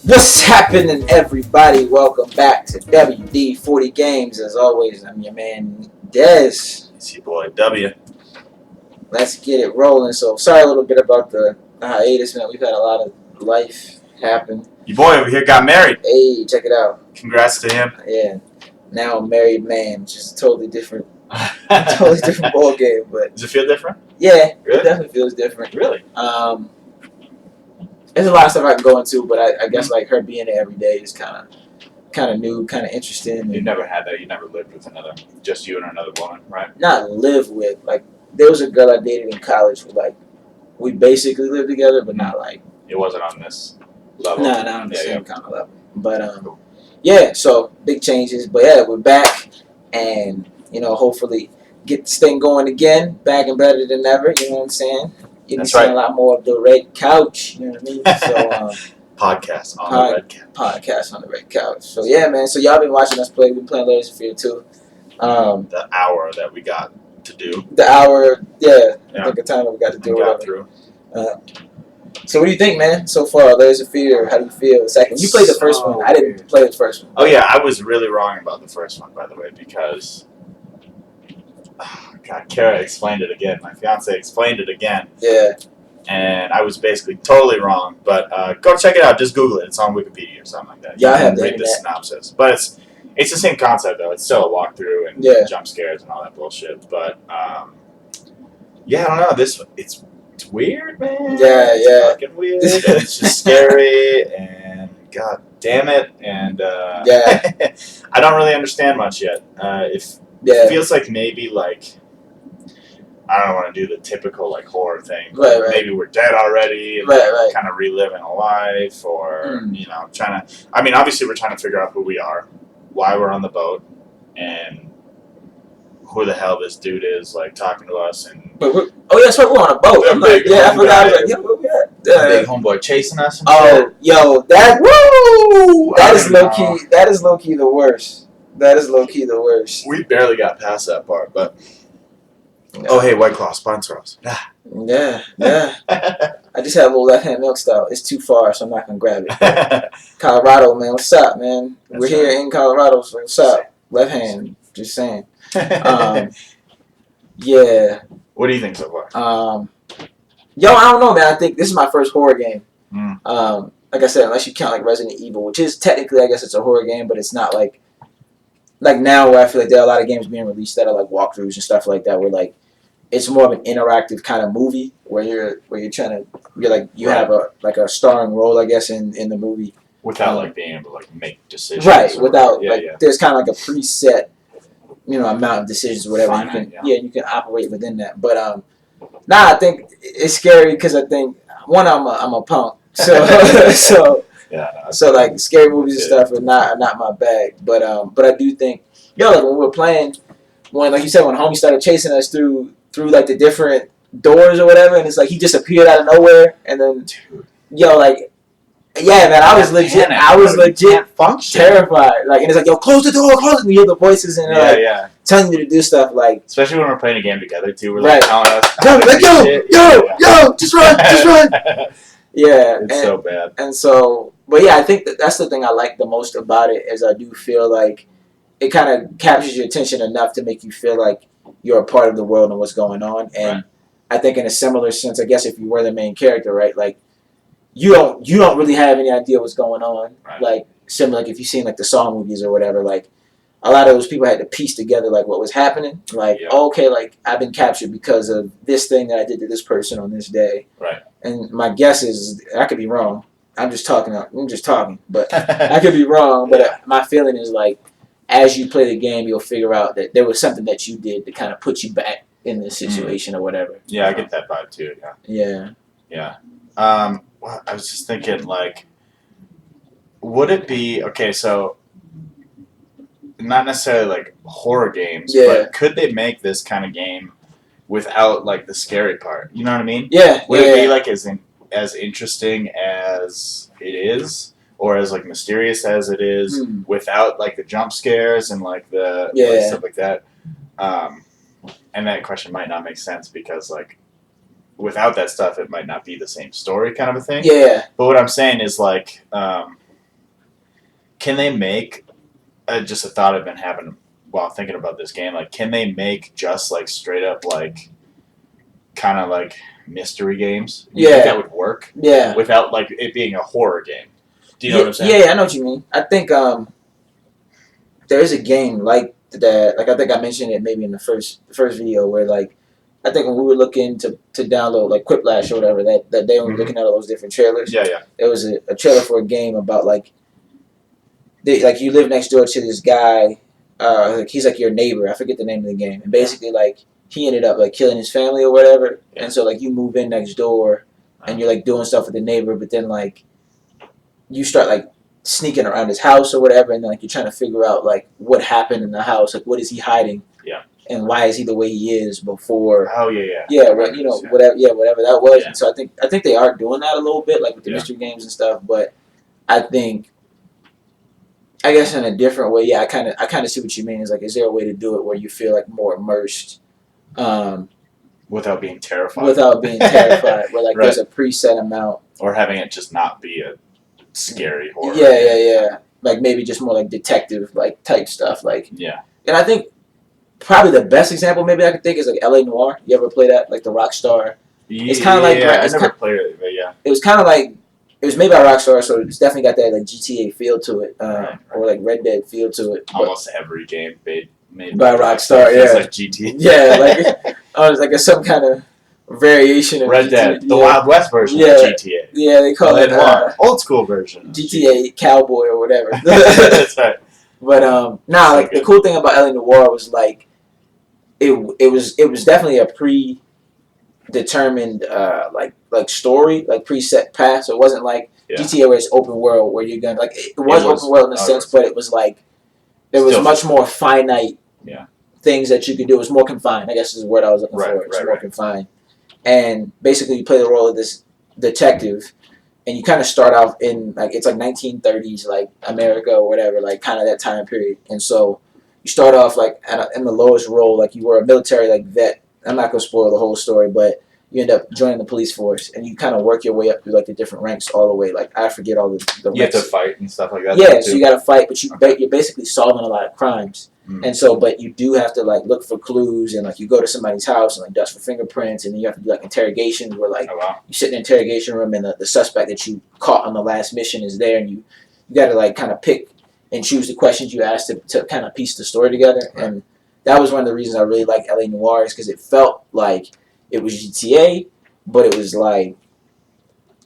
What's happening, everybody? Welcome back to WD4D Games. As always, I'm your man, Dez. It's your boy, W. Let's get it rolling. So, sorry a little bit about the hiatus, man. We've had a lot of life happen. Your boy over here got married. Hey, check it out. Congrats to him. Yeah. Now a married man. Just totally different ball game. But does it feel different? Yeah, really? It definitely feels different. Really? There's a lot of stuff I can go into, but I guess like her being there every day is kind of new, kind of interesting. You never had that. You never lived with just you and another woman, right? Not live with. Like, there was a girl I dated in college who, like, we basically lived together, but not like. It wasn't on this level. No, not on the same kind of level. But yeah. So big changes, but yeah, we're back, and hopefully get this thing going again, back and better than ever. You know what I'm saying? You'll be seeing a lot more of the red couch. You know what I mean? So podcast on the red couch. Podcast on the red couch. So yeah, man. So y'all been watching us play. We've been playing Layers of Fear too. The hour that we got to do. The hour, yeah. I think the time that we got to do it. Through. So what do you think, man? So far, Layers of Fear. How do you feel? Second, you played the first one. I didn't play the first one. Oh yeah, I was really wrong about the first one, by the way, because. God, Kara explained it again. My fiance explained it again. Yeah. And I was basically totally wrong. But go check it out. Just Google it. It's on Wikipedia or something like that. Yeah, I have read the synopsis. But it's the same concept though. It's still a walkthrough and jump scares and all that bullshit. But yeah, I don't know. It's weird, man. Yeah, it's fucking weird. And it's just scary and god damn it. And I don't really understand much yet. It feels like maybe like I don't want to do the typical like horror thing. Right. Maybe we're dead already and kind of reliving a life, or trying to. I mean, obviously we're trying to figure out who we are, why we're on the boat, and who the hell this dude is like talking to us. And that's right, we're on a boat. I'm like, I forgot. I was like, yeah, where we at? Big homeboy chasing us. And shit. Yo, that is low key. That is low key the worst. That is low key the worst. We barely got past that part, but. Oh, hey, White Claw, sponsor us. Yeah. I just had a little left-hand milk stout. It's too far, so I'm not going to grab it. Colorado, man. What's up, man? We're here in Colorado, so what's up? Left hand. Just saying. Yeah. What do you think so far? I don't know, man. I think this is my first horror game. Like I said, unless you count like Resident Evil, which is technically, I guess it's a horror game, but it's not like now where I feel like there are a lot of games being released that are like walkthroughs and stuff like that, where like it's more of an interactive kind of movie where you have a starring role, I guess, in the movie without like being able to like make decisions. Right, without there's kind of like a preset amount of decisions or whatever. Finite, you can operate within that. But I think it's scary because I think one, I'm a punk, so so like scary movies and stuff are not my bag. But I do think like when we were playing, when like you said, when homie started chasing us through like the different doors or whatever, and it's like he just appeared out of nowhere, and then man, I was legit terrified. Like, and it's like, close the door, and you hear the voices and telling you to do stuff like. Especially when we're playing a game together too, we're like telling us. Like, yo, just run. Yeah, it's so bad. And so, but yeah, I think that's the thing I like the most about it, is I do feel like it kind of captures your attention enough to make you feel like you're a part of the world and what's going on. And I think in a similar sense, I guess if you were the main character, right, like you don't really have any idea what's going on. Right. Like similar, like if you've seen like the Saw movies or whatever, like a lot of those people had to piece together like what was happening. Like, okay, like I've been captured because of this thing that I did to this person on this day. Right. And my guess is I could be wrong. I'm just talking, but I could be wrong. But my feeling is like, as you play the game, you'll figure out that there was something that you did to kind of put you back in this situation or whatever. Yeah, I get that vibe too. Yeah. Well, I was just thinking, like, would it be okay? So, not necessarily like horror games, but could they make this kind of game without like the scary part? You know what I mean? Yeah. Would it be like as interesting as it is, or as like mysterious as it is, without like the jump scares and like the stuff like that? And that question might not make sense because like without that stuff, it might not be the same story kind of a thing. Yeah. But what I'm saying is like can they make just a thought I've been having while thinking about this game? Like, can they make just like straight up like kind of like mystery games? You think that would work? Yeah. Without like it being a horror game. Do you know what I'm saying? Yeah, I know what you mean. I think there is a game like that. Like I think I mentioned it maybe in the first video where like I think when we were looking to download like Quiplash or whatever that day when we were looking at all those different trailers. Yeah. There was a trailer for a game about like you live next door to this guy. Like he's like your neighbor. I forget the name of the game. And basically like he ended up like killing his family or whatever. Yeah. And so like you move in next door and you're like doing stuff with the neighbor, but then like you start like sneaking around his house or whatever, and then like you're trying to figure out like what happened in the house, like what is he hiding, and why is he the way he is before. Whatever that was. And so I think they are doing that a little bit, like with the mystery games and stuff. But I guess in a different way, I kind of see what you mean. Is like, is there a way to do it where you feel like more immersed, without being terrified? Where like there's a preset amount, or having it just not be a scary horror. Yeah. Like maybe just more like detective like type stuff. Like And I think probably the best example maybe I could think is like LA Noire. You ever play that? Like the Rockstar. It's kind of like I never played it, but yeah. It was kind of like it was made by Rockstar, so it's definitely got that like GTA feel to it, or like Red Dead feel to it. Almost every game made by Rockstar, feels like GTA. Yeah, like it's like some kind of variation of Red Dead, the Wild West version of GTA. Yeah, they call it old school version. GTA Cowboy or whatever. That's right. But the cool thing about LA Noire was like it was definitely a predetermined like story, like preset path. So it wasn't like GTA where it's open world where you're gonna like it was open world in a sense, but it was like there was much more finite things that you could do. It was more confined, I guess is the word I was looking for. It was more confined. And basically you play the role of this detective, and you kind of start off in like it's like 1930s like America or whatever, like kind of that time period. And so you start off like in the lowest role, like you were a military like vet. I'm not gonna spoil the whole story, but you end up joining the police force, and you kind of work your way up through like the different ranks all the way. Like I forget all the you ranks. have to fight and stuff like that. Yeah, so you got to fight, but you're basically solving a lot of crimes. And so, but you do have to like look for clues, and like you go to somebody's house and like dust for fingerprints, and then you have to do like interrogations where like you sit in the interrogation room, and the suspect that you caught on the last mission is there, and you got to like kind of pick and choose the questions you ask to kind of piece the story together. Right. And that was one of the reasons I really like LA Noire, is because it felt like it was GTA, but it was like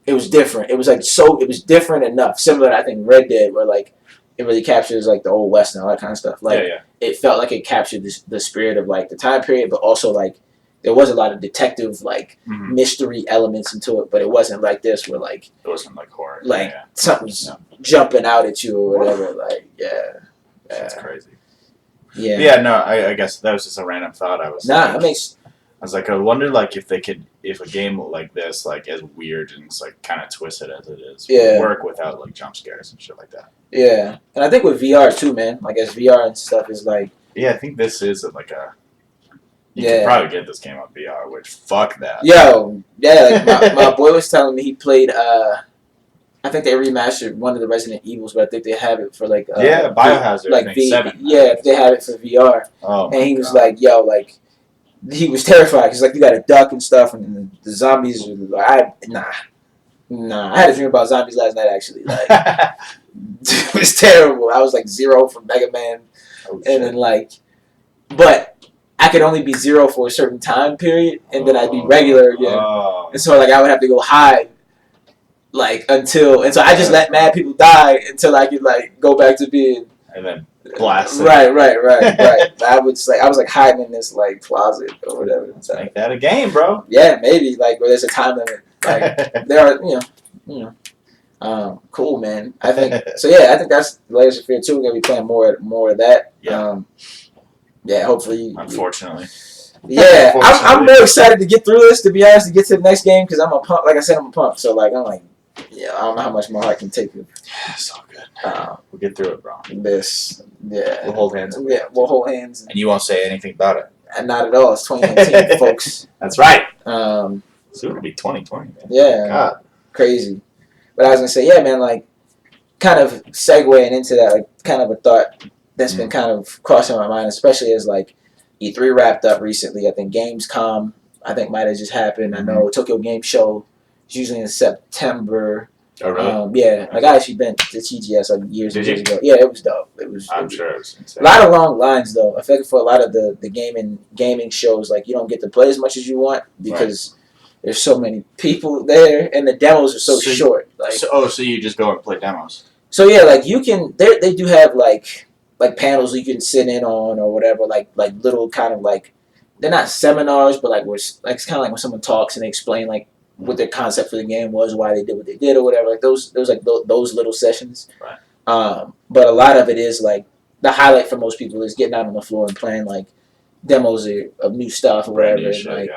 it was different. It was like it was different enough, similar to I think Red Dead, where like it really captures like the old West and all that kind of stuff. Like it felt like it captured the spirit of like the time period, but also like there was a lot of detective like mystery elements into it, but it wasn't like this where like it wasn't like horror, like something's jumping out at you or whatever. Like that's crazy. No, I guess that was just a random thought. I was I was like, I wonder like if a game like this, like as weird and it's like kind of twisted as it is, would work without like jump scares and shit like that. Yeah, and I think with VR too, man. Like as VR and stuff is like. Yeah, I think this is like a. You could probably get this game on VR, which fuck that. Like my boy was telling me he played. I think they remastered one of the Resident Evils, but I think they have it for like. Biohazard. Like I think 7. Yeah, they have it for VR. Oh. And he was like, "Yo, like." He was terrified because like you got to duck and stuff, and the zombies. I had a dream about zombies last night. Actually, like it was terrible. I was like 0 from Mega Man, and then like, but I could only be 0 for a certain time period, and then I'd be regular again. And so like I would have to go hide, like until, and so I just let mad people die until I could like go back to being. And then. Blast. Right. I was like hiding in this like closet or whatever. Let's make that a game, bro. Yeah, maybe like where there's a time limit. Like there are, cool, man. I think so. Yeah, I think that's Layers of Fear 2. We're gonna be playing more of that. Hopefully. Unfortunately. Yeah, I'm more excited to get through this. To be honest, to get to the next game because I'm a pump. Like I said, I'm a pump. So like I'm like. Yeah, I don't know how much more I can take it. It's all good. We'll get through it, bro. We'll hold hands. Yeah, we'll hold hands. And you won't say anything about it. And not at all. It's 2019, folks. That's right. Soon it'll be 2020, man. Yeah. God. Crazy. But I was gonna say, yeah, man. Like, kind of segueing into that, like kind of a thought that's been kind of crossing my mind, especially as like E3 wrapped up recently. I think Gamescom, might have just happened. I know Tokyo Game Show is usually in September. Oh, really? Yeah. Like, I actually been to TGS like years and years ago. Yeah, it was dope. I'm sure it was insane. A lot of long lines, though. I feel like for a lot of the gaming shows, like, you don't get to play as much as you want because there's so many people there, and the demos are so short. Like, so you just go and play demos? So, yeah, like, you can... They do have, like panels you can sit in on or whatever, like little kind of, like... They're not seminars, but, like, it's kind of like when someone talks and they explain, like, what their concept for the game was, why they did what they did, or whatever. Like those little sessions. Right. But a lot of it is like the highlight for most people is getting out on the floor and playing like demos of new stuff or whatever.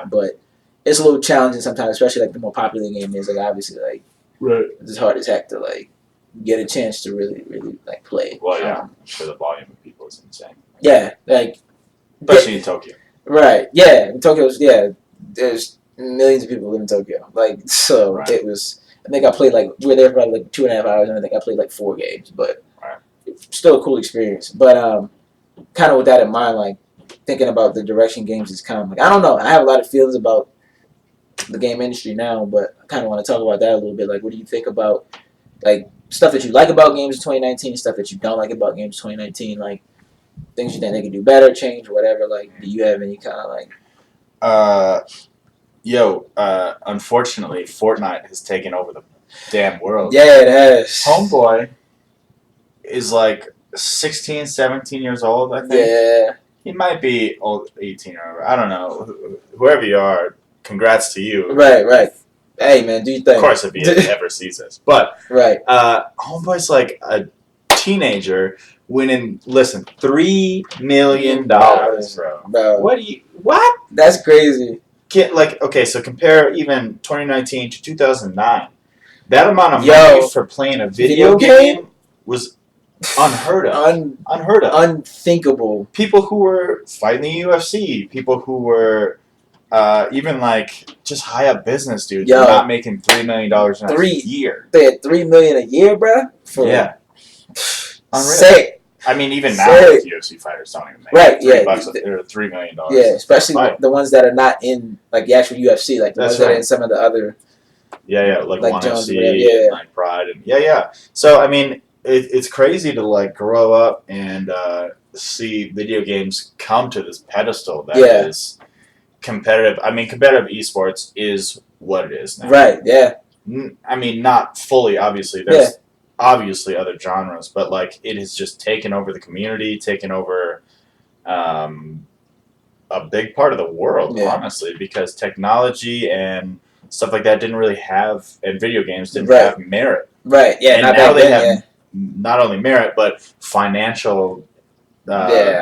But it's a little challenging sometimes, especially like the more popular the game is. Like obviously, like it's hard as heck to like get a chance to really like play. Well, yeah, I'm sure the volume of people is insane. Yeah, like especially in Tokyo. Right. Yeah, in Tokyo's there's millions of people live in Tokyo. Like, so it was... I think I played, like... We were there for about, like, 2.5 hours, and I think I played, like, 4 games. But still a cool experience. But kind of with that in mind, like, thinking about the direction games has come. Like, I don't know. I have a lot of feelings about the game industry now, but I kind of want to talk about that a little bit. Like, what do you think about, like, stuff that you like about games in 2019, stuff that you don't like about games in 2019, like, things you think they could do better, change, or whatever? Like, do you have any kind of, like... Unfortunately, Fortnite has taken over the damn world. Yeah, it has. Homeboy is like 16, 17 years old, I think. Yeah. He might be old, 18 or I don't know. Whoever you are, congrats to you. Right. Hey, man, do you think? Of course, if he ever sees this. But, Homeboy's like a teenager winning, listen, $3 million, bro. What? That's crazy. So compare even 2019 to 2009. That amount of money for playing a video game was unheard of. Unheard of. Unthinkable. People who were fighting the UFC, people who were even like just high up business dudes, were not making $3 million a year. They had $3 million a year, bro. Unreal. Sick. I mean, even now, UFC fighters don't even make $3 million. Yeah, especially the ones that are not in like the actual UFC, like the ones that are in some of the other. Like ONE FC, and like Pride, and So I mean, it's crazy to like grow up and see video games come to this pedestal that is competitive. I mean, competitive esports is what it is now. Right. Yeah. I mean, not fully, obviously. There's obviously other genres, but like it has just taken over the community, taken over a big part of the world, honestly, because technology and stuff like that didn't really have, and video games didn't have merit. Right. Yeah. And now they have not only merit but financial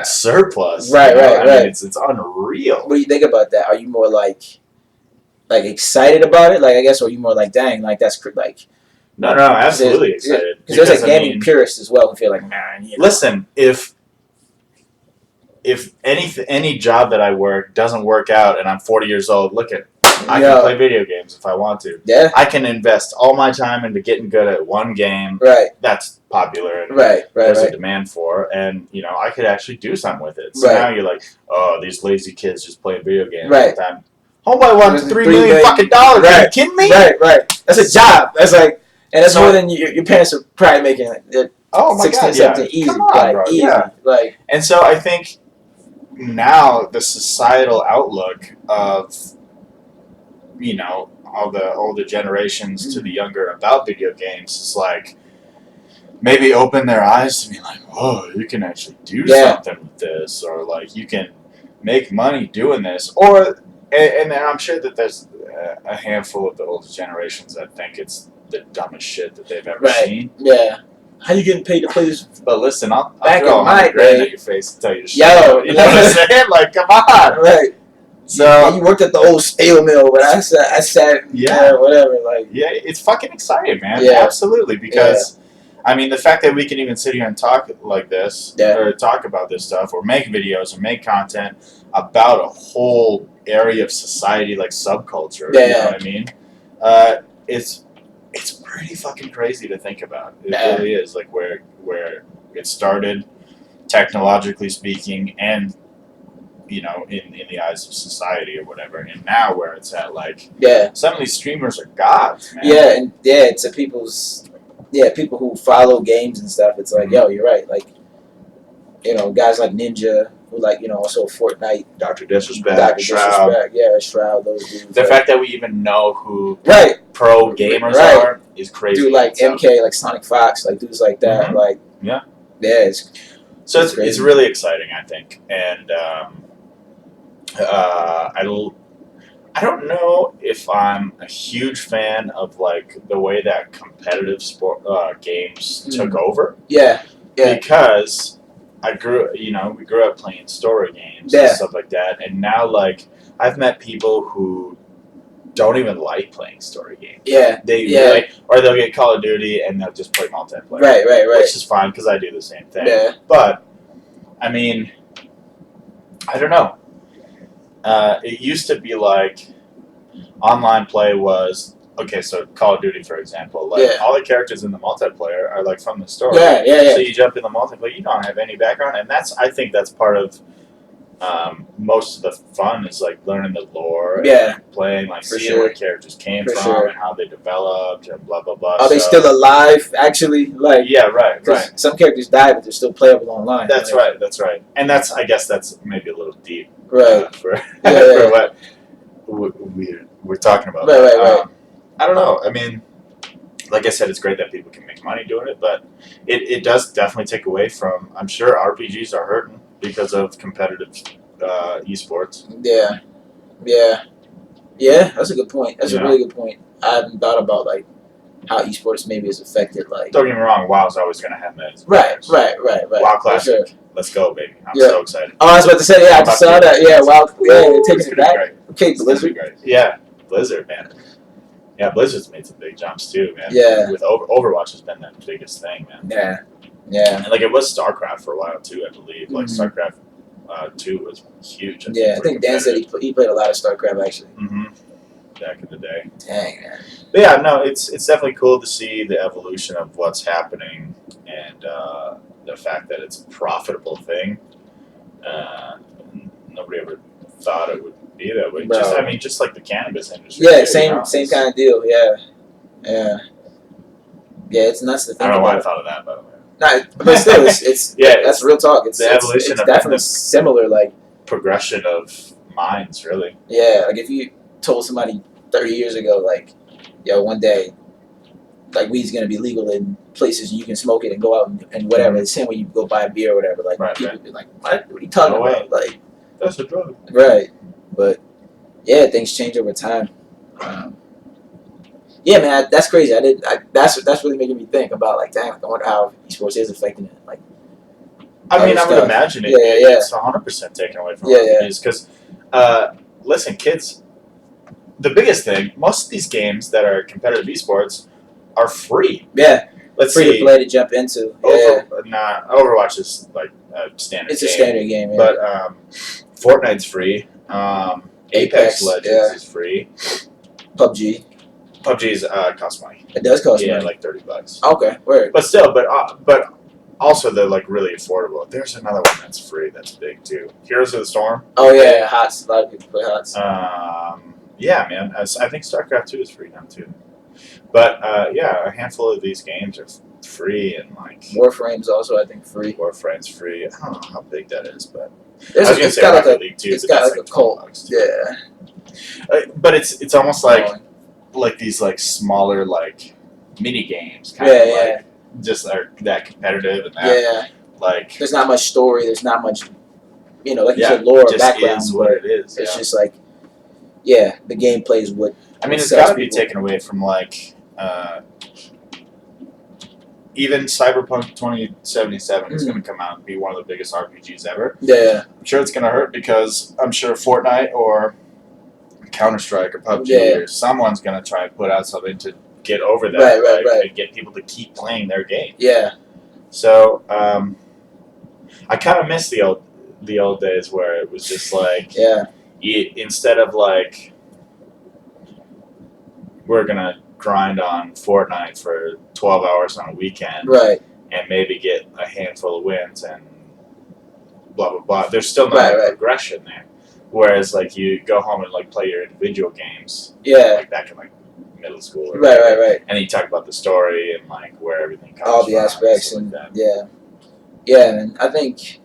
surplus. Right. I mean, it's unreal. What do you think about that? Are you more like excited about it? Like, I guess, or are you more like, dang, like that's like. No, absolutely excited. Because there's a gaming purist as well who feel like, man. Listen, if any job that I work doesn't work out and I'm 40 years old, I can play video games if I want to. Yeah. I can invest all my time into getting good at one game. Right. That's popular and there's a demand for, and I could actually do something with it. So now you're like, oh, these lazy kids just playing video games all the time. Homeboy wants $3 million fucking dollars. Are you kidding me? Right. That's a job. That's like. And that's more than your parents are probably making. Oh my 16, God, 17, easy, come on, bro. Easy. Like, and so I think now the societal outlook of all the older generations to the younger about video games is like maybe open their eyes to be like, oh, you can actually do something with this, or like you can make money doing this, and I'm sure that there's a handful of the older generations that think it's the dumbest shit that they've ever seen. Yeah. How you getting paid to play this? But listen, I'll back throw in my day at your face and tell you to shut up. You know what I'm saying? Like, come on. Right. So you worked at the old steel mill, but I sat whatever. Like, it's fucking exciting, man. Yeah. Absolutely. Because I mean, the fact that we can even sit here and talk like this, or talk about this stuff, or make videos, or make content about a whole area of society, like subculture. You know what I mean? it's pretty fucking crazy to think about. It really is, like where it started, technologically speaking, and in the eyes of society or whatever, and now where it's at, like some of these streamers are gods, man. Yeah, and to people who follow games and stuff. It's like, yo, you're right. Like, guys like Ninja, who like, also Fortnite, Dr. Disrespect, Shroud. Shroud, those dudes. The fact that we even know who pro gamers are is crazy. Dude like MK, like Sonic Fox, like dudes like that, like it's really exciting, I think, and I don't know if I'm a huge fan of like the way that competitive sport games took over. Yeah. Because we grew up playing story games and stuff like that, and now like I've met people who don't even like playing story games. Or they'll get Call of Duty and they'll just play multiplayer. Right. Which is fine because I do the same thing. Yeah. But I mean, I don't know. It used to be like online play was okay. So Call of Duty, for example, like all the characters in the multiplayer are like from the story. So you jump in the multiplayer, you don't have any background, and I think that's part of most of the fun is like learning the lore, and playing, like seeing where characters came from and how they developed and blah blah blah. Are they still alive? Actually, like right. Some characters die, but they're still playable online. That's right, and I guess that's maybe a little deep, for what we're talking about. Right. I don't know. I mean, like I said, it's great that people can make money doing it, but it does definitely take away from. I'm sure RPGs are hurting because of competitive esports. Yeah. That's a good point. That's a really good point. I hadn't thought about like how esports maybe is affected. Like, don't get me wrong, WoW's always going to have that. Right. WoW Classic. Sure. Let's go, baby! I'm so excited. Oh, I was about to say, I just saw that. Yeah, WoW. They're taking it back. Great. Okay, Blizzard. Yeah, Blizzard, man. Yeah, Blizzard's made some big jumps too, man. Yeah. With Overwatch has been the biggest thing, man. Yeah. And like it was StarCraft for a while too, I believe. Like StarCraft 2 was huge. I think Dan said he played a lot of StarCraft actually. Back in the day. Dang, man. But yeah, no, it's definitely cool to see the evolution of what's happening and the fact that it's a profitable thing. Nobody ever thought it would be that way. Just like the cannabis industry. Yeah, same kind of deal. Yeah. It's nuts to think about. I don't know why I thought of that, by the way. No, but still, it's that's real talk. It's the evolution it's of definitely similar, like progression of minds, really. Yeah, like if you told somebody 30 years ago, like, yo, one day, like weed's gonna be legal in places and you can smoke it and go out and whatever. The same way you go buy a beer or whatever. Like people would be like, what are you talking about? Like, that's a drug. Right, but yeah, things change over time. Yeah, man, that's crazy. That's really making me think about like, dang, I wonder how esports is affecting it. Like, I mean, I would imagine it's 100% taken away from RPGs because, listen, kids. The biggest thing, most of these games that are competitive esports are free. Yeah, let's free see. to play to jump into. Overwatch is like a standard. It's a standard game. Yeah. But Fortnite's free. Apex Legends is free. PUBG's costs money. It does cost money. Yeah, like $30. Okay, word. But still, but also they're like really affordable. There's another one that's free that's big too. Heroes of the Storm. Oh yeah, HOTS. A lot of people play HOTS. Yeah, man. I think StarCraft 2 is free now too. But a handful of these games are free and like Warframe's also I think free. Warframe's free. I don't know how big that is, but it's got like a cult. Yeah. But it's almost like these like smaller like mini games kind of like just are that competitive and that like there's not much story, there's not much like you said, lore or background. Is what it is. It's just like the gameplay is what I mean it's gotta be taken away from like even Cyberpunk 2077 is going to come out and be one of the biggest RPGs ever. Yeah. I'm sure it's going to hurt because I'm sure Fortnite or Counter-Strike or PUBG or someone's going to try and put out something to get over that. Right. And get people to keep playing their game. Yeah. So, I kind of miss the old days where it was just like, instead of like, we're going to grind on Fortnite for 12 hours on a weekend, right, and maybe get a handful of wins and blah blah blah. There's still no progression there. Whereas like you go home and like play your individual games, like back in like middle school, or right, and you talk about the story and like where everything comes all the from aspects and like and I think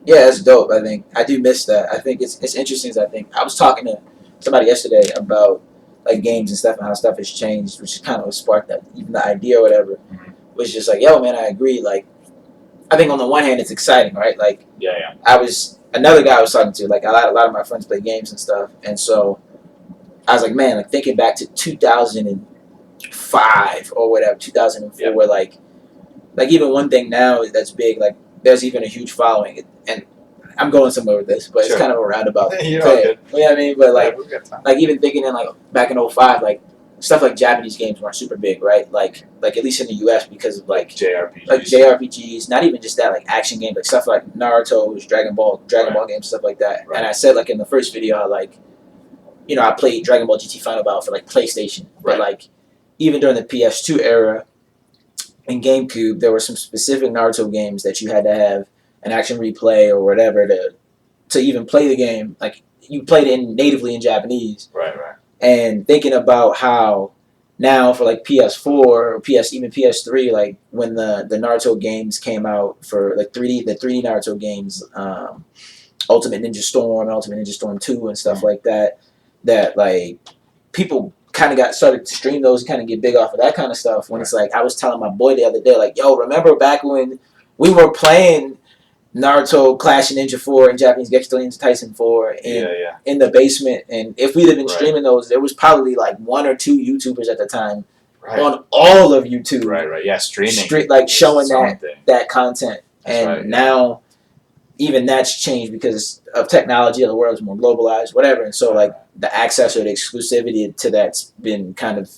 it's dope. I think I do miss that. I think it's interesting. I think I was talking to somebody yesterday about like games and stuff and how stuff has changed, which kind of sparked that even the idea or whatever. Was just like, yo, man, I agree. Like, I think on the one hand it's exciting, right? Like, another guy I was talking to, like a lot of my friends play games and stuff, and so I was like, man, like thinking back to 2005 or whatever, 2004, where like even one thing now that's big, like there's even a huge following, and I'm going somewhere with this, but it's kind of a roundabout thing. You know what I mean? But like even thinking in like back in 05, like stuff like Japanese games weren't super big, right? Like at least in the US because of like JRPGs, not even just that, like action games, like stuff like Naruto's, Dragon Ball games, stuff like that. And I said like in the first video, how like, you know, I played Dragon Ball GT Final Battle for like PlayStation, but like even during the PS2 era and GameCube, there were some specific Naruto games that you had to have an action replay or whatever to even play the game. Like you played it natively in Japanese. Right. And thinking about how now for like PS4 or even PS3, like when the Naruto games came out for like the 3D Naruto games, Ultimate Ninja Storm, Ultimate Ninja Storm 2 and stuff like that like people kind of started to stream those and kind of get big off of that kind of stuff. When it's like, I was telling my boy the other day, like, yo, remember back when we were playing Naruto Clash of Ninja 4 and Japanese Gexto Ninja Tyson 4 in the basement, and if we'd have been streaming those, there was probably like one or two YouTubers at the time on all of YouTube. Streaming. Like showing that content. And now even that's changed because of technology, the world's more globalized, whatever. And so like the access or the exclusivity to that's been kind of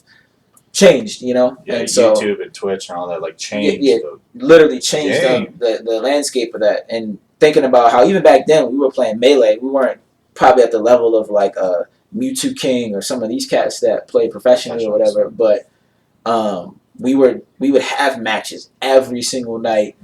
changed, you know? Yeah, and so, YouTube and Twitch and all that like changed. Literally changed the landscape of that. And thinking about how even back then we were playing Melee, we weren't probably at the level of like Mewtwo King or some of these cats that play professionally or whatever, but we would have matches every single night,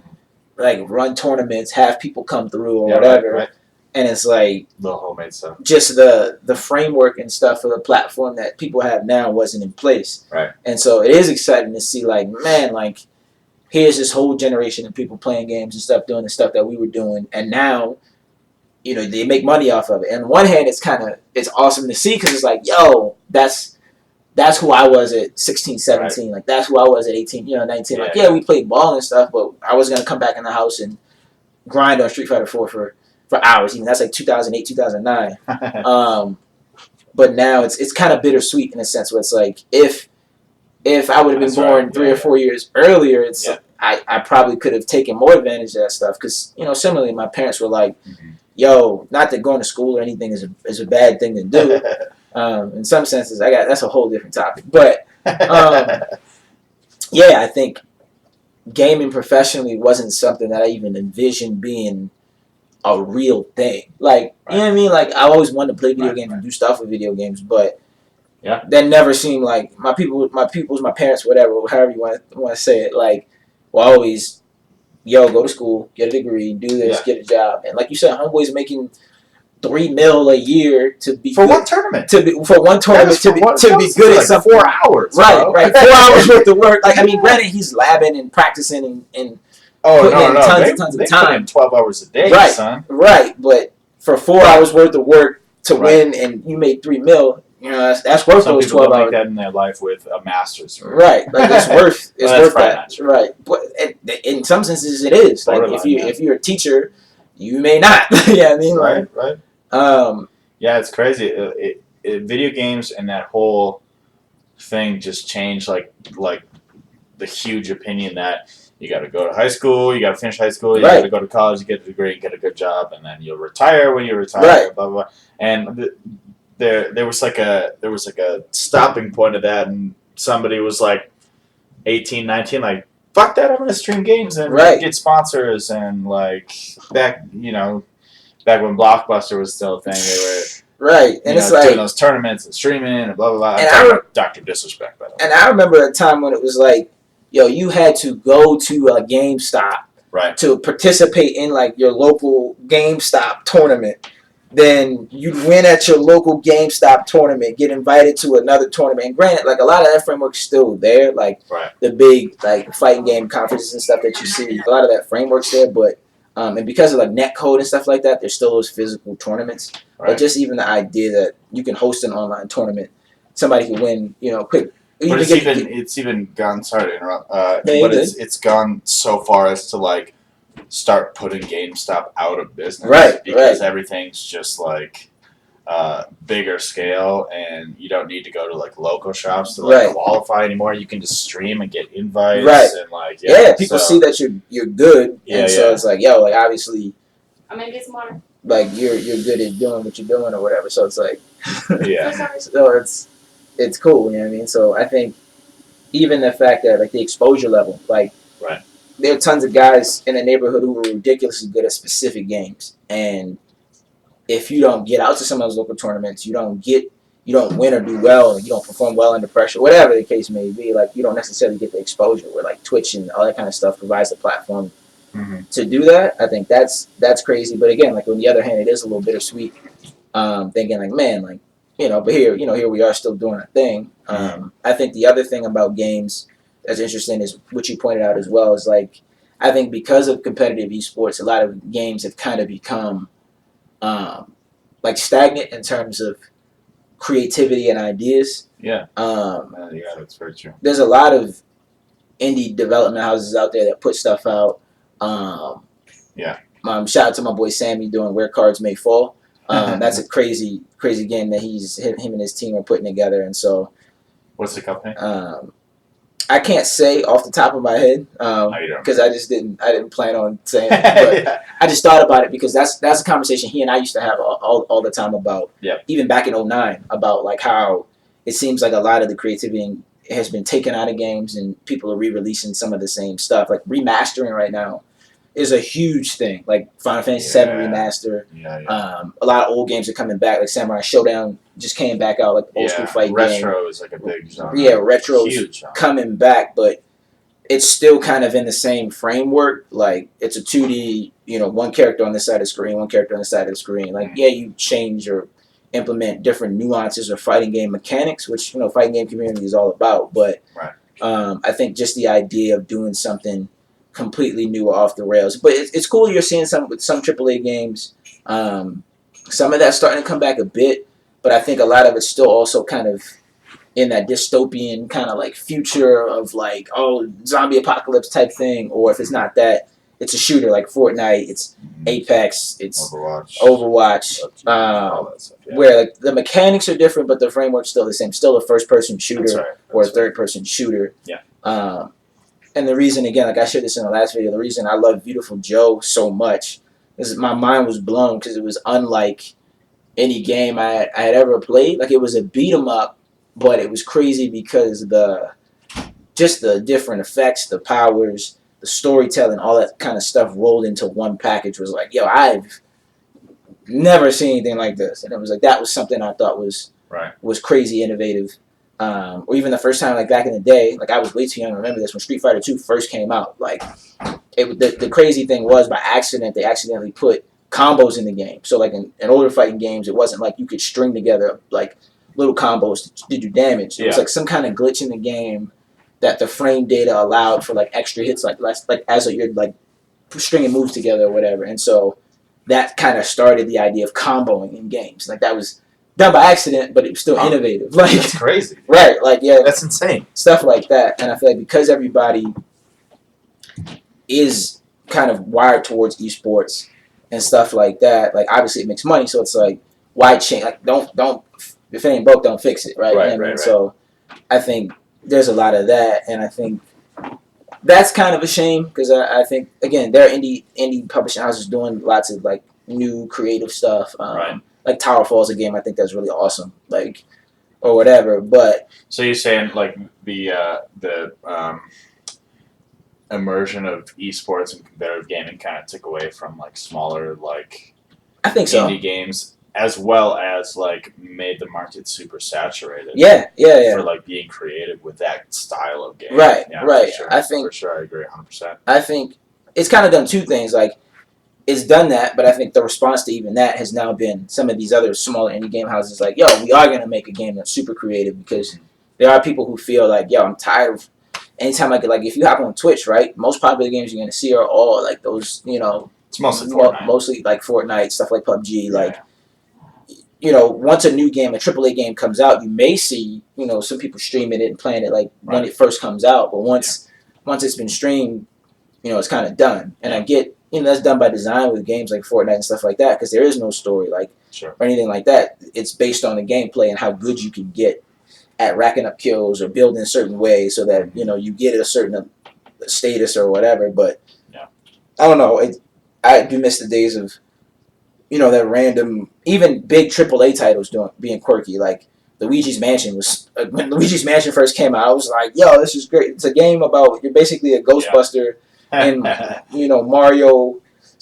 like run tournaments, have people come through or whatever. And it's like little homemade stuff. Just the framework and stuff for the platform that people have now wasn't in place. And so it is exciting to see like, man, like here's this whole generation of people playing games and stuff, doing the stuff that we were doing, and now, you know, they make money off of it. And on one hand, it's awesome to see because it's like, yo, that's who I was at 16, 17. Like, that's who I was at 18, 19. We played ball and stuff, but I was going to come back in the house and grind on Street Fighter 4 for hours. Even that's like 2008, 2009. But now it's kind of bittersweet in a sense where it's like, if I would have been born 3 or 4 years earlier, I probably could have taken more advantage of that stuff. Because, you know, similarly, my parents were like, yo, not that going to school or anything is a bad thing to do. In some senses, that's a whole different topic. But I think gaming professionally wasn't something that I even envisioned being a real thing. Like, you know what I mean? Like, I always wanted to play video games and do stuff with video games, but that never seemed like my parents, whatever, however you want to say it, like, were always, yo, go to school, get a degree, do this, get a job. And like you said, homeboy's making $3 million a year to be for one tournament. To be good at something. 4 hours. Right. 4 hours worth of work. Like, I mean, granted, he's labbing and practicing and putting in tons of time. Put in 12 hours a day, son. Right. But for 4 hours worth of work to win, and you made $3 million, you know, that's worth those 12 hours. Make that in their life with a master's. Right. Like, it's worth that. Right. But in some senses, it is. Like, if you're a teacher, you may not. Yeah, I mean, right. It's crazy. Video games and that whole thing just changed. Like the huge opinion that you got to go to high school, you got to finish high school, you got to go to college, you get a degree, get a good job, and then you'll retire when you retire. Blah blah blah. And there was like a stopping point of that, and somebody was like 18, 19, like, fuck that, I'm gonna stream games and get sponsors, and like back when Blockbuster was still a thing, they Right, and it's like doing those tournaments and streaming and blah blah blah. And Dr. Disrespect, by the way. And I remember a time when it was like, yo, you had to go to a GameStop to participate in like your local GameStop tournament. Then you'd win at your local GameStop tournament, get invited to another tournament. And granted, like a lot of that framework's still there, like the big like fighting game conferences and stuff that you see. A lot of that framework's there, but and because of like netcode and stuff like that, there's still those physical tournaments. But just even the idea that you can host an online tournament, somebody can win, quick. But it's even gone. Sorry to interrupt. But it's gone so far as to like start putting GameStop out of business, because everything's just like bigger scale, and you don't need to go to like local shops to like qualify anymore. You can just stream and get invites, and like people see that you're good, and so it's like, yo, like obviously, I'm gonna get some water. Like you're good at doing what you're doing or whatever. So it's like, so it's cool. You know what I mean? So I think even the fact that like the exposure level, like there are tons of guys in the neighborhood who are ridiculously good at specific games, and if you don't get out to some of those local tournaments, you don't win or do well, and you don't perform well under pressure, whatever the case may be. Like you don't necessarily get the exposure where like Twitch and all that kind of stuff provides the platform to do that. I think that's crazy. But again, like on the other hand, it is a little bittersweet. Thinking like, man, like but here we are still doing our thing. I think the other thing about games that's interesting is what you pointed out as well, is like I think because of competitive esports, a lot of games have kind of become like stagnant in terms of creativity and ideas. That's very true. There's a lot of indie development houses out there that put stuff out. Shout out to my boy Sammy doing Where Cards May Fall. That's a crazy game that him and his team are putting together. And so, what's the company? I can't say off the top of my head because I didn't plan on saying it. But I just thought about it because that's a conversation he and I used to have all the time about. Even back in 2009, about like how it seems like a lot of the creativity has been taken out of games and people are re-releasing some of the same stuff. Like remastering right now is a huge thing. Like Final Fantasy VII remaster. A lot of old games are coming back. Like Samurai Showdown just came back out, like old school fight retro game. Retro is like a big genre. Yeah, retro's coming back, but it's still kind of in the same framework. Like it's a 2D, one character on this side of the screen, one character on the side of the screen. Like you change or implement different nuances or fighting game mechanics, which fighting game community is all about. But I think just the idea of doing something completely new off the rails. But it's cool you're seeing some AAA games. Some of that's starting to come back a bit, but I think a lot of it's still also kind of in that dystopian kind of like future of like, zombie apocalypse type thing. Or if it's not that, it's a shooter like Fortnite, it's Apex, it's Overwatch, where like the mechanics are different, but the framework's still the same. Still a first-person shooter or a third-person shooter. And the reason, again, like I shared this in the last video, the reason I love Beautiful Joe so much is my mind was blown because it was unlike any game I had ever played. Like it was a beat 'em up, but it was crazy because the different effects, the powers, the storytelling, all that kind of stuff rolled into one package was like, yo, I've never seen anything like this. And it was like, that was something I thought was crazy innovative. Or even the first time, like back in the day, like I was way too young to remember this, when Street Fighter 2 first came out. Like the crazy thing was, by accident, they accidentally put combos in the game. So like in older fighting games, it wasn't like you could string together like little combos to do damage. It was like some kind of glitch in the game that the frame data allowed for like extra hits, like as you're like stringing moves together or whatever. And so that kind of started the idea of comboing in games. Like that was done by accident, but it was still innovative. Like that's crazy, right? Like that's insane. Stuff like that, and I feel like because everybody is kind of wired towards esports and stuff like that, like obviously it makes money, so it's like why change? Like don't if it ain't broke, don't fix it, right? So I think there's a lot of that, and I think that's kind of a shame because I think again there are indie publishing houses doing lots of like new creative stuff. Like Tower Falls, a game I think that's really awesome, like or whatever. But so you're saying like the immersion of esports and competitive gaming kind of took away from like smaller like I think so indie games as well as like made the market super saturated. Yeah. For like being creative with that style of game. Right. Yeah, right. For sure, I agree 100%. I think it's kind of done two things. Like, it's done that, but I think the response to even that has now been some of these other smaller indie game houses like, yo, we are gonna make a game that's super creative, because there are people who feel like, yo, I'm tired of anytime like if you hop on Twitch, right, most popular games you're gonna see are all like those, it's mostly Fortnite. Mostly like Fortnite, stuff like PUBG, like once a new game, a AAA game comes out, you may see, some people streaming it and playing it like when it first comes out, but once it's been streamed, it's kind of done. And I get, that's done by design with games like Fortnite and stuff like that, because there is no story or anything like that. It's based on the gameplay and how good you can get at racking up kills or building a certain way so that, you get a certain status or whatever. But I don't know. I do miss the days of, that random, even big AAA titles being quirky. Like Luigi's Mansion was, when Luigi's Mansion first came out, I was like, yo, this is great. It's a game about, you're basically a Ghostbuster in,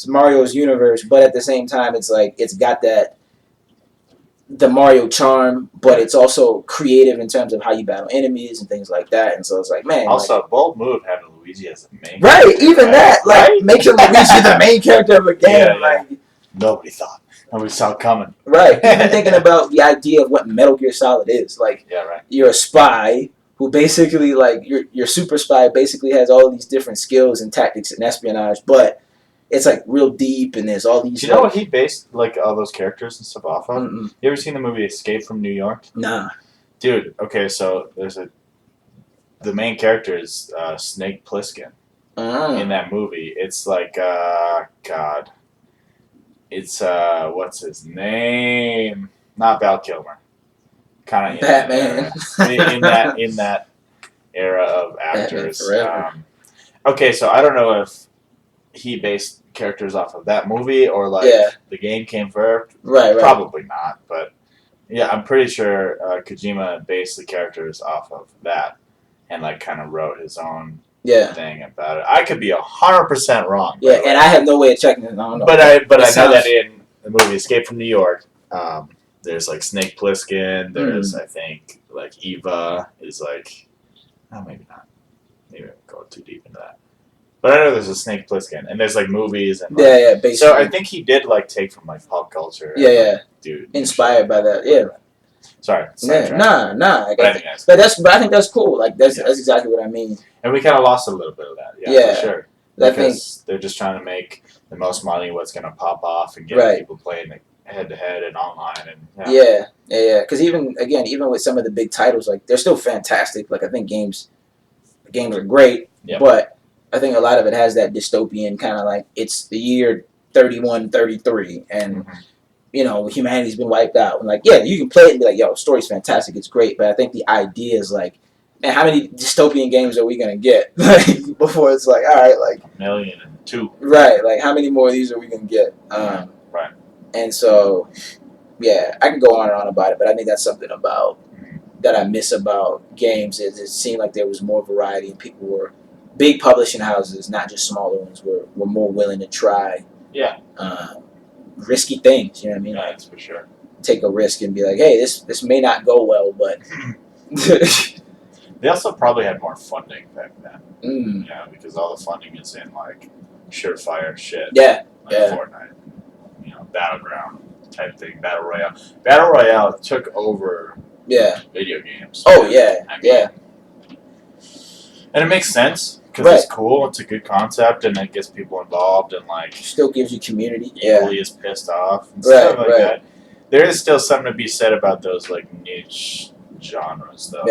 Mario's universe, but at the same time, it's like, it's got the Mario charm, but it's also creative in terms of how you battle enemies and things like that. And so it's like, man. Also, bold move having Luigi as the main character. Right, even that. Like, making Luigi the main character of a game. Like, nobody saw it coming. Right. Even thinking about the idea of what Metal Gear Solid is. Like, you're a spy who basically, like, your super spy basically has all these different skills and tactics and espionage, but it's like real deep, and there's all these. Do you know what he based like all those characters and stuff off of? Mm-mm. You ever seen the movie Escape from New York? Nah. Dude, okay, so the main character is Snake Plissken in that movie. It's like God. It's what's his name? Not Val Kilmer. Kind of Batman. In that era of actors. Okay, so I don't know if he based characters off of that movie or like the game came first. Right. Probably not, but yeah, I'm pretty sure Kojima based the characters off of that and like kind of wrote his own thing about it. I could be 100% wrong. Yeah, and I have no way of checking it. I don't know. But I know that in the movie Escape from New York, there's like Snake Plissken. There's I think like Eva is like, oh maybe not. Maybe I'm going too deep into that. But I know there's a Snake Plissken, and there's like movies and basically. So I think he did like take from like pop culture. Dude, inspired by that. Sorry. Nah. But I think that's cool. Like that's exactly what I mean. And we kind of lost a little bit of that. Yeah, for sure. Because they're just trying to make the most money. What's going to pop off and get people playing head to head and online and Because even with some of the big titles, like they're still fantastic. Like I think games are great, but I think a lot of it has that dystopian kind of like it's the year 3133 and humanity's been wiped out. And like, you can play it and be like, yo, story's fantastic, it's great. But I think the idea is like, man, how many dystopian games are we going to get like, before it's like, all right, like 1,000,002. Right. Like how many more of these are we going to get? Right. And so, I can go on and on about it, but I think that's something about that I miss about games is it seemed like there was more variety and people were big publishing houses, not just smaller ones, were more willing to try risky things. You know what I mean? Yeah, that's for sure. Take a risk and be like, hey, this may not go well, but they also probably had more funding back then. Yeah, because all the funding is in like surefire shit. Yeah. Like Fortnite, Battleground type thing, Battle Royale. Battle Royale took over video games. Oh yeah. And it makes sense. Because it's cool, it's a good concept, and it gets people involved, and like still gives you community. Equally as pissed off and stuff like that. There is still something to be said about those like niche genres, though.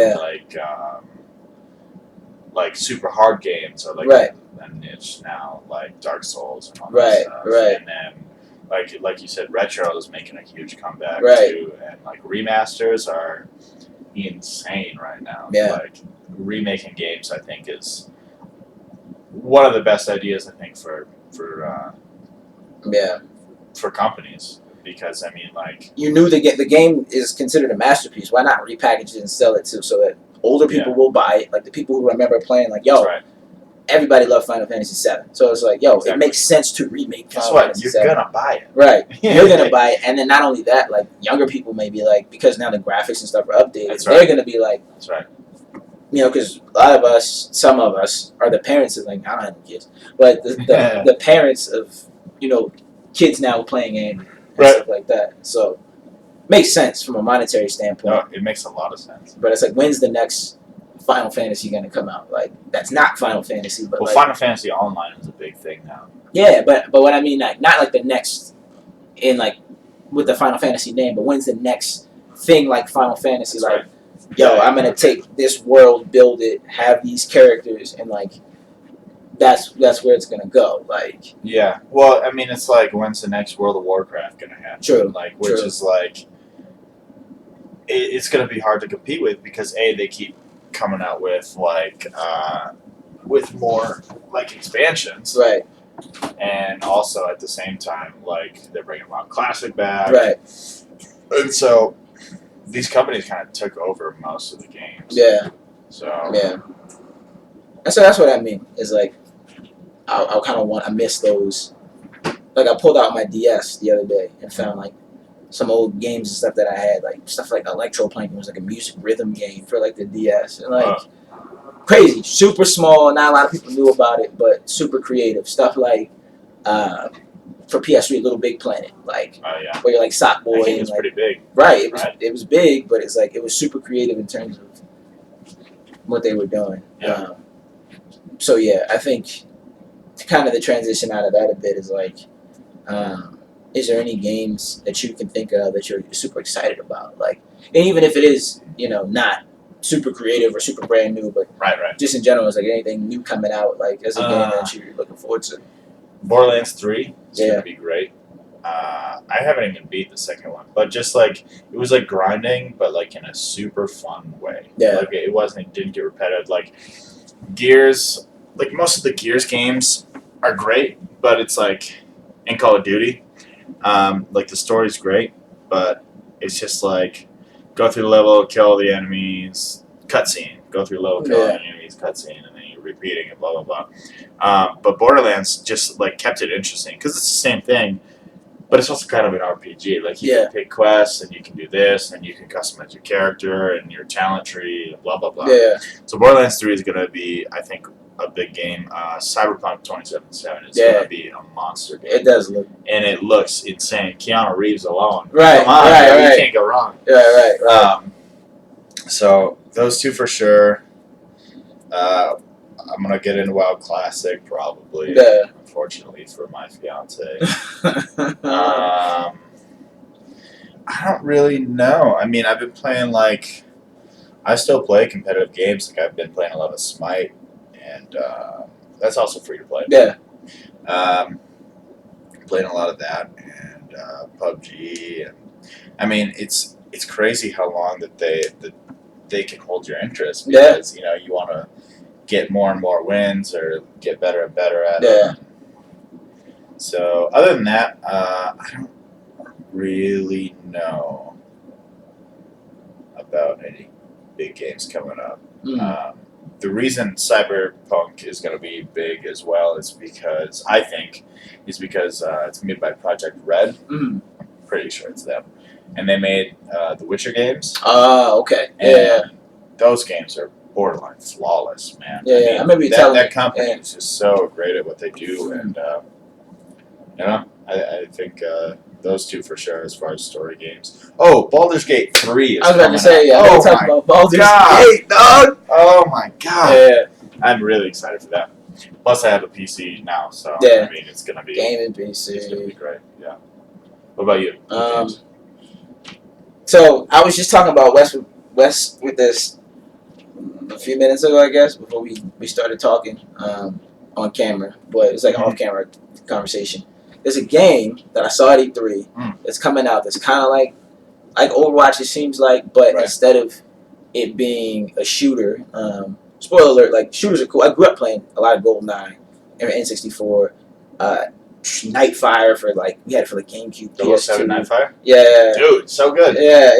Like super hard games are like a niche now, like Dark Souls and all that stuff. And then like you said, retro is making a huge comeback too, and like remasters are insane right now. Like remaking games, I think is one of the best ideas I think for companies, because I mean like you knew the game is considered a masterpiece. Why not repackage it and sell it so that older people will buy it, like the people who remember playing like everybody loved Final Fantasy VII. So it's like, yo, it makes sense to remake Final Fantasy VII. You're gonna buy it. Right. You're gonna buy it. And then not only that, like, younger people may be like, because now the graphics and stuff are updated, they're gonna be like, that's right. You know, because a lot of us, some of us, are the parents of, like, I don't have any kids, but the parents of, you know, kids now playing games and stuff like that. So, makes sense from a monetary standpoint. No, it makes a lot of sense. But it's like, when's the next Final Fantasy going to come out? Like, that's not Final Fantasy, but well, Final Fantasy Online is a big thing now. Yeah, but what I mean, like, not like the next in, like, with the Final Fantasy name, but when's the next thing like Final Fantasy? That's like, yo, I'm gonna take this world, build it, have these characters, and like, that's where it's gonna go. Like, yeah. Well, I mean, it's like, when's the next World of Warcraft gonna happen? True. Like, which is like, it's gonna be hard to compete with because they keep coming out with like with more like expansions, right? And also at the same time, like, they're bringing WoW Classic back, right? And so these companies kind of took over most of the games. Yeah. So. Yeah. And so that's what I mean. Is like, I kind of I miss those. Like, I pulled out my DS the other day and found like some old games and stuff that I had, like stuff like Electroplankton was like a music rhythm game for like the DS, and like crazy, super small. Not a lot of people knew about it, but super creative stuff like. For PS3, Little Big Planet, like where you're like Sock Boy. I think it's like, pretty big. Right, it was big, but it's like it was super creative in terms of what they were doing. Yeah. So yeah, I think kind of the transition out of that a bit is like, is there any games that you can think of that you're super excited about? Like, and even if it is, you know, not super creative or super brand new, but just in general, is like anything new coming out, like as a game that you're looking forward to. Borderlands 3 is going to be great. I haven't even beat the second one, but just like, it was like grinding, but like in a super fun way. Yeah. Like, it didn't get repetitive. Like, Gears, like most of the Gears games are great, but it's like, in Call of Duty, like the story's great, but it's just like, go through the level, kill the enemies, cutscene. Go through the level, kill the enemies, cutscene, and then you're repeating it, blah, blah, blah. But Borderlands just, like, kept it interesting, because it's the same thing, but it's also kind of an RPG. Like, you can pick quests, and you can do this, and you can customize your character, and your talent tree, and blah, blah, blah. Yeah. So Borderlands 3 is going to be, I think, a big game. Cyberpunk 2077 is going to be a monster game. It does look. And it looks insane. Keanu Reeves alone. Right, come on, right. You can't go wrong. Right. So those two for sure. I'm gonna get into WoW Classic probably. Yeah. Unfortunately for my fiance. I don't really know. I mean, I've been playing like, I still play competitive games. Like, I've been playing a lot of Smite, and that's also free to play. Yeah. Playing a lot of that, and PUBG, and I mean, it's crazy how long that they can hold your interest, because you know, you want to get more and more wins or get better and better at it. So other than that, I don't really know about any big games coming up. The reason Cyberpunk is going to be big as well is because it's made by Project Red. I'm pretty sure it's them. And they made the Witcher games. Okay. And those games are borderline flawless, man. I remember you telling me. That company is just so great at what they do, and you know, I think those two for sure as far as story games. Oh, Baldur's Gate 3 is. I was about to say, oh talk about Baldur's Gate, dog. Oh my god. Yeah. I'm really excited for that. Plus, I have a PC now, so I mean, it's gonna be gaming PC. It's gonna be great. Yeah. What about you? So I was just talking about Wes with this a few minutes ago, I guess, before we started talking on camera, but it's like an off-camera conversation. There's a game that I saw at E3 that's coming out that's kind of like Overwatch, it seems like, but instead of it being a shooter, spoiler alert, like, shooters are cool. I grew up playing a lot of GoldenEye and N64, Nightfire we had it for the GameCube. 007 Nightfire? Yeah. Dude, so good. Yeah.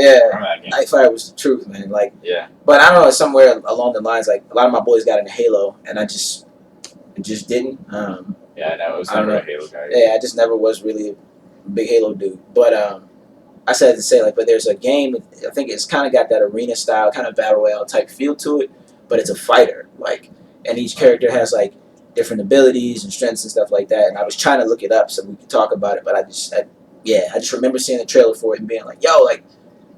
Nightfire was the truth, man. Like, but I don't know, somewhere along the lines, like, a lot of my boys got into Halo, and I just just didn't. Yeah, no, it was never a Halo guy. Yeah, I just never was really a big Halo dude. But I said to say, like, but there's a game, I think it's kind of got that arena style, kind of battle royale type feel to it, but it's a fighter, like, and each character has, like, different abilities and strengths and stuff like that, and I was trying to look it up so we could talk about it, but I just remember seeing the trailer for it and being like, yo, like,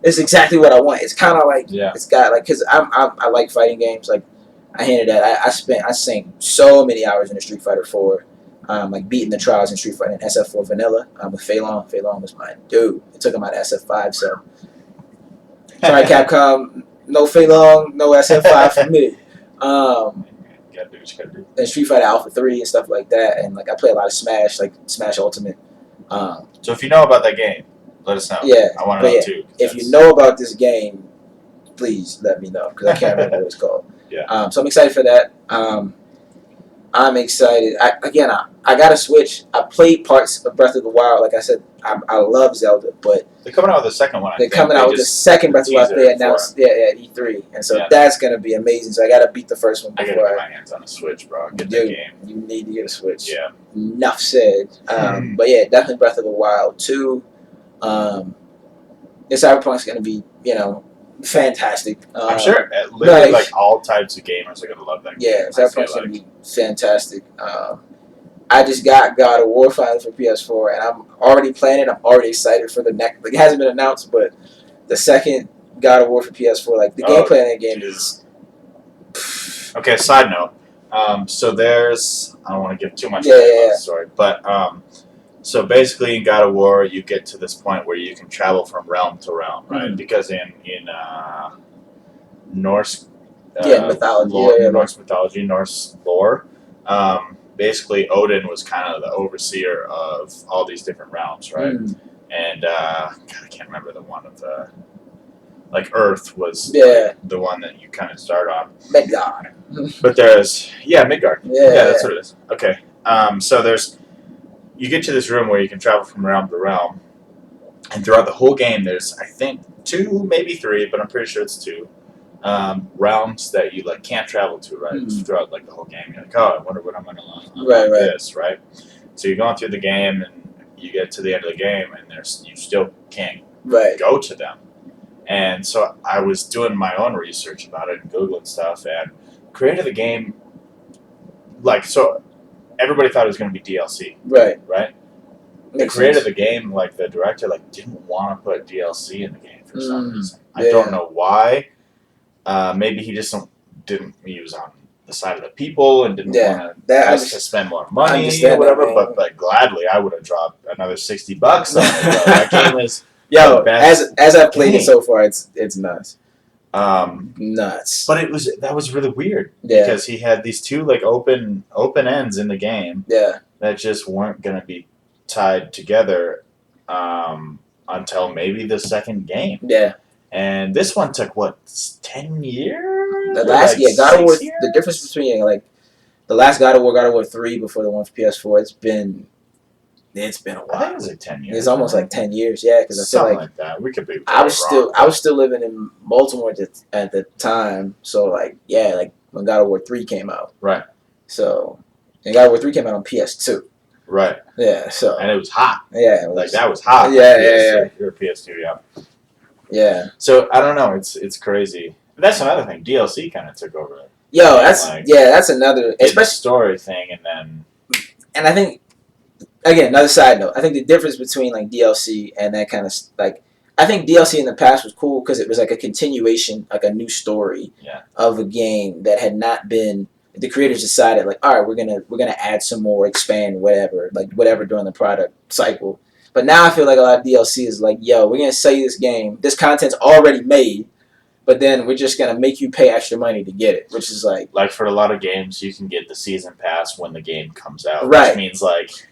it's exactly what I want. It's kind of like, it's got, like, because I like fighting games, like, I handed that, I sank so many hours in the Street Fighter 4, like beating the trials in Street Fighter and SF4 Vanilla with Fei Long. Fei Long was my dude. It took him out of SF5, so sorry Capcom, no Fei Long, no SF5 for me. And Street Fighter Alpha 3 and stuff like that, and like I play a lot of Smash, like Smash Ultimate. So if you know about that game, let us know. Yeah, I want to know too. If you know about this game, please let me know because I can't remember what it's called. Yeah. So I'm excited for that. I'm excited. I got to Switch. I played parts of Breath of the Wild. Like I said, I love Zelda, but they're coming out with the second one. They're coming out with the second Breath of the Wild. They announced, at E3, and so that's gonna be amazing. So I got to beat the first one before I gotta get my hands on a Switch, bro. Get that game. You need to get a Switch. Yeah. Enough said. But yeah, definitely Breath of the Wild 2. Cyberpunk's gonna be, fantastic. I'm sure literally like all types of gamers are gonna love that game. Yeah, Cyberpunk's gonna be fantastic. I just got God of War finally for PS4, and I'm already playing it. I'm already excited for the next. Like, it hasn't been announced, but the second God of War for PS4, like the gameplay in that game is. Okay. Side note. So there's. I don't want to give too much away about the story, but so basically in God of War you get to this point where you can travel from realm to realm, right? Mm-hmm. Because in Norse mythology, Norse mythology, Norse lore. Basically, Odin was kind of the overseer of all these different realms, right? Mm. And God, I can't remember the one of the Earth was the one that you kind of start on. Midgard. But there's Midgard. Yeah, that's what it is. Okay. So you get to this room where you can travel from realm to realm, and throughout the whole game, there's I think 2, maybe 3, but I'm pretty sure it's 2. Realms that you can't travel to, right? Mm-hmm. Throughout the whole game, you're like, oh, I wonder what I'm gonna learn this, right? So you're going through the game and you get to the end of the game and you still can't go to them. And so I was doing my own research about it and Googling stuff and created the game so everybody thought it was gonna be DLC. Right? The creator of the game, the director, didn't want to put DLC in the game for some reason. I don't know why. Maybe he just he was on the side of the people and didn't want to spend more money or whatever. But gladly, I would have dropped another $60 on it. That game is as I've played it so far, it's nuts. Nuts. But that was really weird because he had these 2 open ends in the game that just weren't going to be tied together until maybe the second game. Yeah. And this one took 10 years? The last God of War. The difference between the last God of War 3 before the one for PS4, it's been a while. I think it was 10 years. It's almost 10 years, because I feel like that. We could be. I was still living in Baltimore at the time, so when God of War 3 came out, right? So, and God of War 3 came out on PS2, right? Yeah, so and it was hot. Yeah, that was hot. Yeah. Your PS2, Yeah. So I don't know. It's crazy. But that's another thing. DLC kind of took over. That's another especially story thing, and I think again another side note. I think the difference between DLC and that kind of I think DLC in the past was cool because it was a continuation, a new story of a game that had not been. The creators decided all right, we're gonna add some more, expand whatever during the product cycle. But now I feel like a lot of DLC is yo, we're going to sell you this game. This content's already made, but then we're just going to make you pay extra money to get it, which is for a lot of games, you can get the season pass when the game comes out. Right. Which means,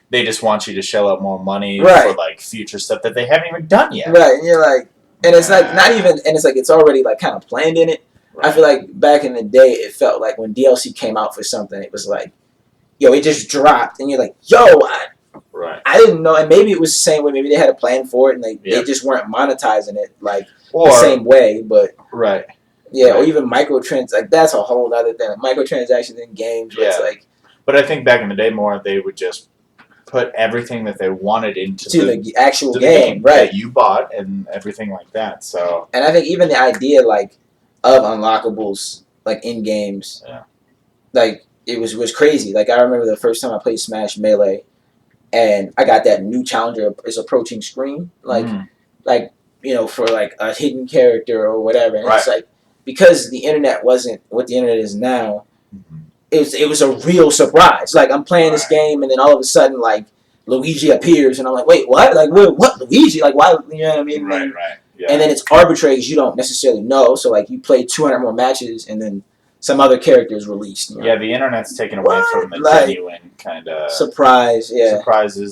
they just want you to shell out more money for, future stuff that they haven't even done yet. Right. And you're and it's not even, and it's it's already, kind of planned in it. Right. I feel like back in the day, it felt like when DLC came out for something, it was yo, it just dropped. And you're yo, right. I didn't know, and maybe it was the same way. Maybe they had a plan for it, and they just weren't monetizing it the same way. But right, or even microtransactions. That's a whole other thing. Microtransactions in games. Where it's But I think back in the day, more they would just put everything that they wanted into the actual game right? That you bought and everything like that. So, and I think even the idea like of unlockables like in games, like it was crazy. Like I remember the first time I played Smash Melee, and I got that new challenger is approaching screen, like for like a hidden character or whatever. And it's like because the internet wasn't what the internet is now. It was a real surprise. Like I'm playing this game, and then all of a sudden, like Luigi appears, and I'm like, wait, what? Like what Luigi? Like why? You know what I mean? Right. Yeah. And then it's arbitrary because you don't necessarily know. So like you play 200 more matches, and then some other character is released. Yeah, the internet's taken away from the genuine kind of surprises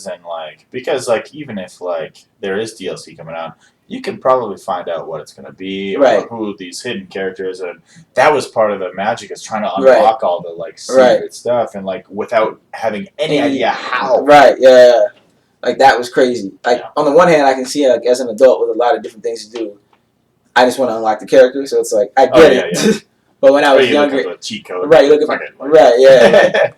and like because like even if like there is DLC coming out, you can probably find out what it's going to be or who these hidden characters are. That was part of the magic is trying to unlock all the like secret stuff and like without having any idea how. Right. Yeah. Like that was crazy. Like on the one hand, I can see like as an adult with a lot of different things to do, I just want to unlock the character. So it's like I get it. Yeah. But when I was younger, look at the cheat code. Right. You look at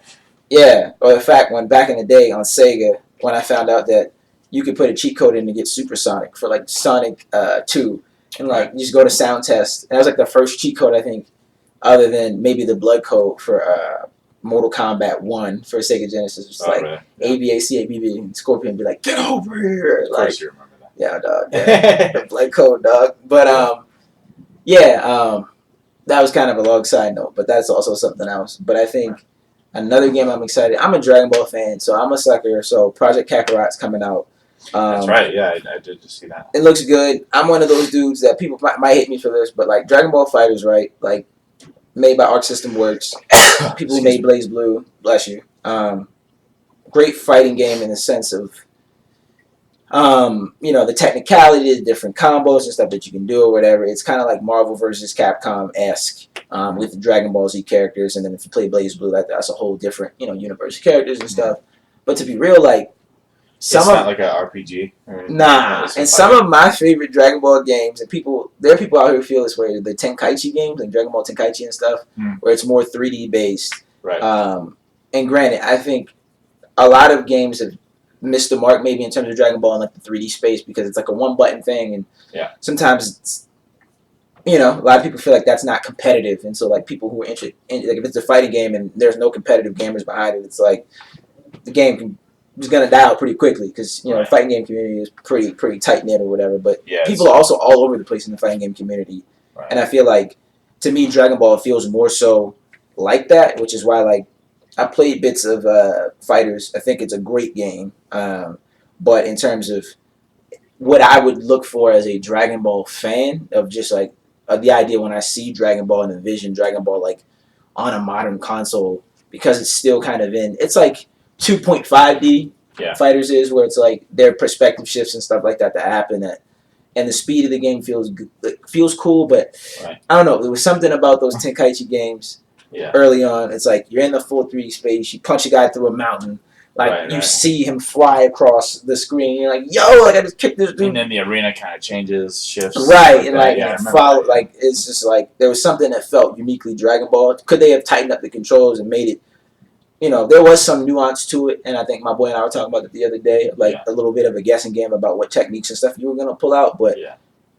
yeah. Or the fact when back in the day on Sega, when I found out that you could put a cheat code in to get Supersonic for like Sonic 2, and like you just go to sound test. And that was like the first cheat code I think, other than maybe the blood code for Mortal Kombat 1 for Sega Genesis. It was like really? ABACABB and Scorpion be like, get over here. Of course you remember that. Yeah, dog. Yeah. The blood code, dog. But that was kind of a long side note, but that's also something else. But I think another game I'm excited. I'm a Dragon Ball fan, so I'm a sucker. So Project Kakarot's coming out. That's right. Yeah, I did just see that. It looks good. I'm one of those dudes that people might hate me for this, but like Dragon Ball FighterZ, right? Like made by Arc System Works. People who made Blaze Blue, bless you. Great fighting game in the sense of, the technicality, the different combos and stuff that you can do or whatever. It's kind of like Marvel versus Capcom-esque with Dragon Ball Z characters, and then if you play Blaze Blue, that's a whole different, universe of characters and stuff. But to be real, like, it's not like an RPG? Nah. And some of my favorite Dragon Ball games, and there are people out here who feel this way, the Tenkaichi games, like Dragon Ball Tenkaichi and stuff, where it's more 3D based. Right. And granted, I think a lot of games have missed the mark maybe in terms of Dragon Ball in like the 3D space because it's like a one button thing, and sometimes it's, a lot of people feel like that's not competitive, and so like people who are interested in, like if it's a fighting game and there's no competitive gamers behind it, it's like the game is gonna die out pretty quickly because the fighting game community is pretty tight knit or whatever. But people are also all over the place in the fighting game community, and I feel like to me Dragon Ball feels more so like that, which is why like I played bits of FighterZ. I think it's a great game, but in terms of what I would look for as a Dragon Ball fan of just like the idea when I see Dragon Ball and envision Dragon Ball like on a modern console because it's still kind of it's like 2.5D FighterZ is where it's like their perspective shifts and stuff like that happen and the speed of the game feels cool, but I don't know, there was something about those Tenkaichi games early on. It's like you're in the full 3D space, you punch a guy through a mountain, like you see him fly across the screen, and you're like, yo, like I just kicked this dude. And then the arena kind of shifts. Right, and like follow, like it's just like there was something that felt uniquely Dragon Ball. Could they have tightened up the controls and made it? There was some nuance to it, and I think my boy and I were talking about it the other day, like a little bit of a guessing game about what techniques and stuff you were gonna pull out, but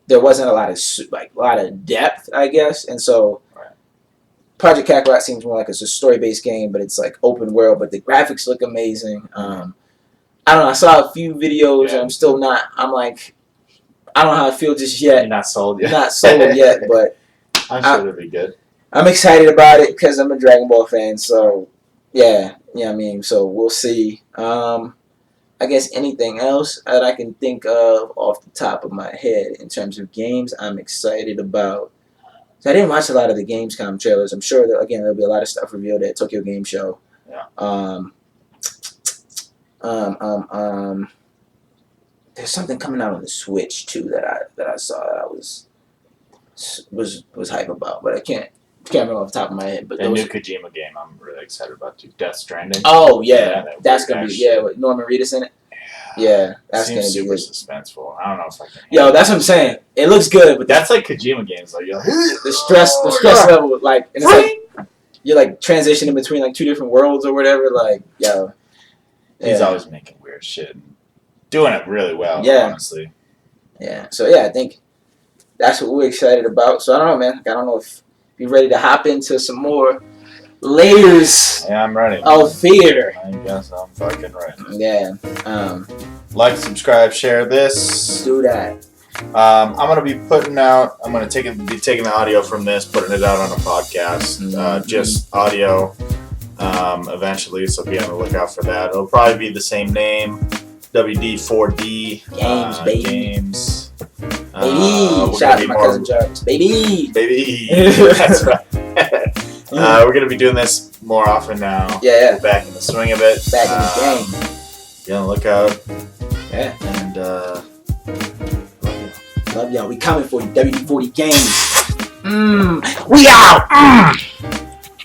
there wasn't a lot of depth, I guess, and so Project Kakarot seems more like it's a story-based game, but it's like open world, but the graphics look amazing. I don't know. I saw a few videos, and I'm still not. I'm like, I don't know how I feel just yet. You're not sold yet. Not sold yet, but I'm sure it'll be good. I'm excited about it because I'm a Dragon Ball fan. So yeah, I mean, so we'll see. I guess anything else that I can think of off the top of my head in terms of games I'm excited about. So I didn't watch a lot of the Gamescom trailers. I'm sure that there'll be a lot of stuff revealed at Tokyo Game Show. Yeah. There's something coming out on the Switch too that I saw that I was hype about, but I can't remember off the top of my head. But the new Kojima game I'm really excited about too. Death Stranding. Oh yeah, that's gonna be with Norman Reedus in it. Yeah, that's gonna be super good. Suspenseful. I don't know if I can. Yo, that's what I'm saying. It looks good, but that's like Kojima games. Like the stress level, like, and it's like you're like transitioning between like two different worlds or whatever. Like, yo, he's always making weird shit, doing it really well. Honestly. Yeah. So yeah, I think that's what we're excited about. So I don't know, man. I don't know if you're ready to hop into some more layers. Yeah, I'm ready. Of fear. I guess I'm fucking ready. Yeah. Like, subscribe, share this. Do that. I'm gonna be putting out. I'm gonna be taking the audio from this, putting it out on a podcast. Just audio. Eventually, so be on the lookout for that. It'll probably be the same name. WD4D Games, baby. Games. Baby. Shout out to my cousin Jarvis. Baby. That's right. We're gonna be doing this more often now. Yeah. We're back in the swing of it. Back in the game. Be on the lookout. Yeah. And love y'all. We coming for you. WD4D Games. We out.